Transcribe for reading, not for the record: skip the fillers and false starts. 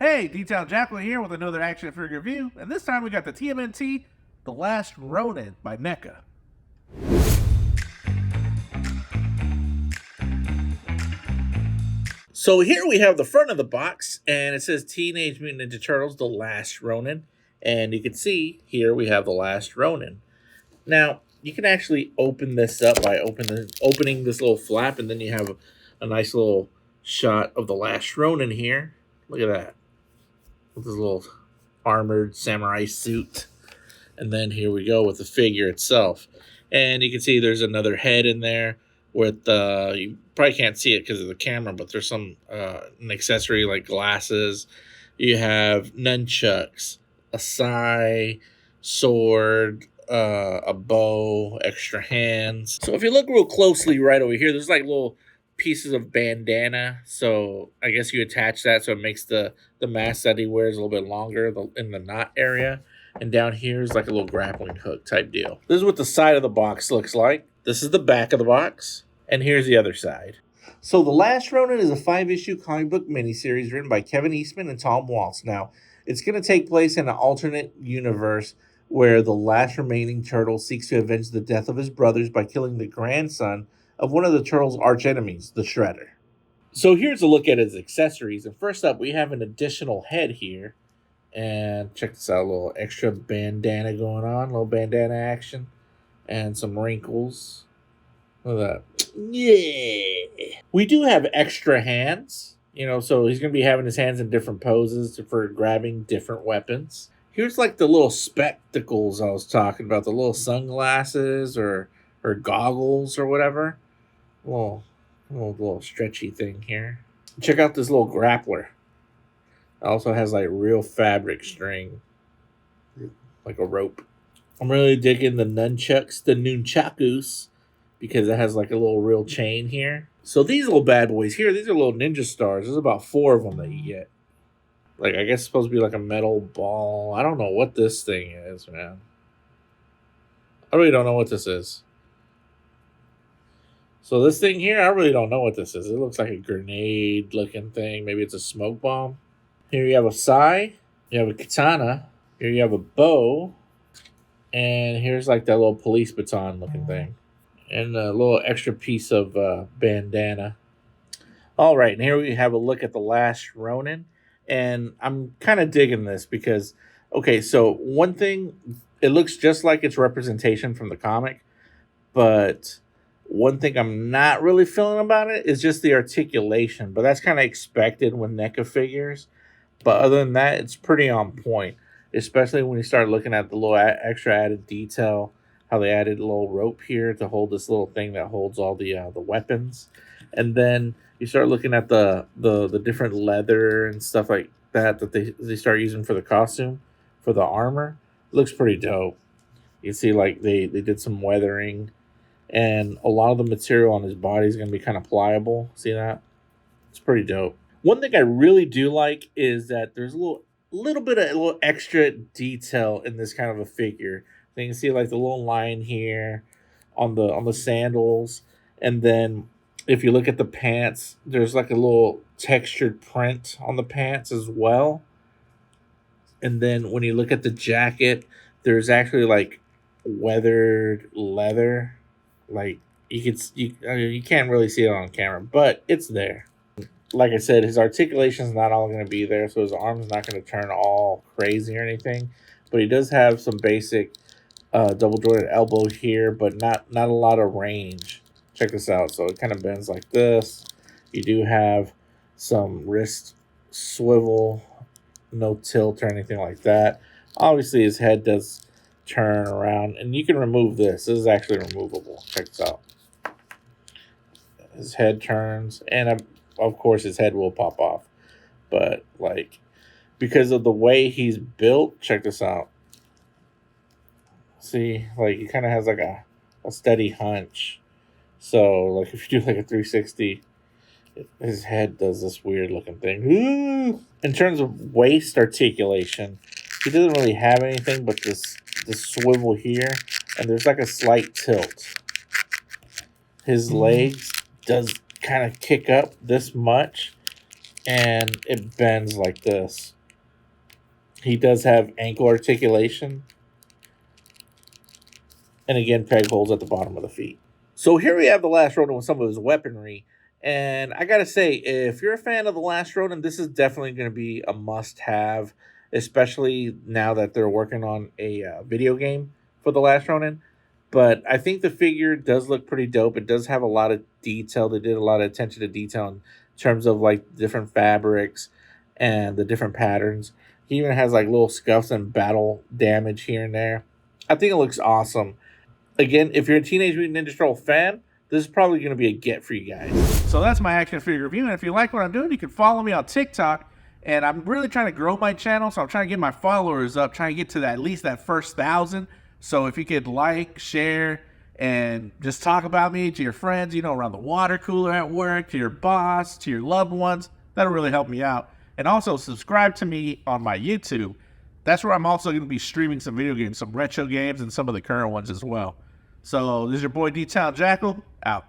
Hey, Detail Jackal here with another action figure review, and this time we got the TMNT, The Last Ronin by NECA. So here we have the front of the box, and it says Teenage Mutant Ninja Turtles, The Last Ronin, and you can see here we have The Last Ronin. Now, you can actually open this up by opening this little flap, and then you have a nice little shot of The Last Ronin here. Look at that. With his little armored samurai suit. And then here we go with the figure itself. And you can see there's another head in there with, you probably can't see it because of the camera, but there's some an accessory like glasses. You have nunchucks, a sai, sword, a bow, extra hands. So if you look real closely right over here, there's like little pieces of bandana. So I guess you attach that so it makes the mask that he wears a little bit longer in the knot area. And down here is like a little grappling hook type deal. This is what the side of the box looks like. This is the back of the box. And here's the other side. So The Last Ronin is a 5-issue comic book miniseries written by Kevin Eastman and Tom Waltz. Now, it's going to take place in an alternate universe where the last remaining turtle seeks to avenge the death of his brothers by killing the grandson of one of the turtle's archenemies, the Shredder. So here's a look at his accessories. And first up, we have an additional head here. And check this out, a little extra bandana going on, a little bandana action, and some wrinkles. Look at that. Yeah. We do have extra hands, so he's going to be having his hands in different poses for grabbing different weapons. Here's like the little spectacles I was talking about, the little sunglasses or goggles or whatever. Little stretchy thing here. Check out this little grappler. It also has like real fabric string, like a rope. I'm really digging the nunchakus, because it has like a little real chain here. So these little bad boys here, these are little ninja stars. There's about 4 of them that you get. Like, I guess it's supposed to be like a metal ball. I don't know what this thing is, man. I really don't know what this is. So this thing here, I really don't know what this is. It looks like a grenade looking thing. Maybe it's a smoke bomb. Here you have a sai, you have a katana, here you have a bow, and here's like that little police baton looking thing. And a little extra piece of bandana. All right, and here we have a look at The Last Ronin. And I'm kind of digging this because, okay, so one thing, it looks just like its representation from the comic, but one thing I'm not really feeling about it is just the articulation. But that's kind of expected with NECA figures. But other than that, it's pretty on point, especially when you start looking at the little extra added detail, how they added a little rope here to hold this little thing that holds all the weapons. And then you start looking at the different leather and stuff like that they start using for the costume, for the armor. It looks pretty dope. You see like they did some weathering, and a lot of the material on his body is going to be kind of pliable. See that? It's pretty dope. One thing I really do like is that there's a little extra detail in this kind of a figure. So you can see like the little line here on the sandals, and then if you look at the pants, there's like a little textured print on the pants as well. And then when you look at the jacket, there's actually like weathered leather. Like you can't really see it on camera, but it's there. Like I said, his articulation is not all going to be there, so his arm's not going to turn all crazy or anything. But he does have some basic double jointed elbow here, but not a lot of range. Check this out. So it kind of bends like this. You do have some wrist swivel, no tilt or anything like that. Obviously, his head does turn around, and you can remove this. This is actually removable. Check this out. His head turns, and of course his head will pop off, but like because of the way he's built, check this out. See, like he kind of has like a steady hunch. So like if you do like a 360, his head does this weird looking thing. Ooh! In terms of waist articulation, he doesn't really have anything but this swivel here, and there's like a slight tilt. His legs does kind of kick up this much, and it bends like this. He does have ankle articulation. And again, peg holes at the bottom of the feet. So here we have the Last Ronin with some of his weaponry. And I gotta say, if you're a fan of the Last Ronin, this is definitely going to be a must-have, especially now that they're working on a video game for the Last Ronin. But I think the figure does look pretty dope. It does have a lot of detail. They did a lot of attention to detail in terms of like different fabrics and the different patterns. He even has like little scuffs and battle damage here and there. I think it looks awesome. Again, if you're a Teenage Mutant Ninja Turtle fan, this is probably going to be a get for you guys. So that's my action figure review, and if you like what I'm doing, you can follow me on TikTok. And I'm really trying to grow my channel, so I'm trying to get my followers up, trying to get to at least that first 1,000. So if you could like, share, and just talk about me to your friends, you know, around the water cooler at work, to your boss, to your loved ones, that'll really help me out. And also subscribe to me on my YouTube. That's where I'm also going to be streaming some video games, some retro games, and some of the current ones as well. So this is your boy D-Town Jackal, out.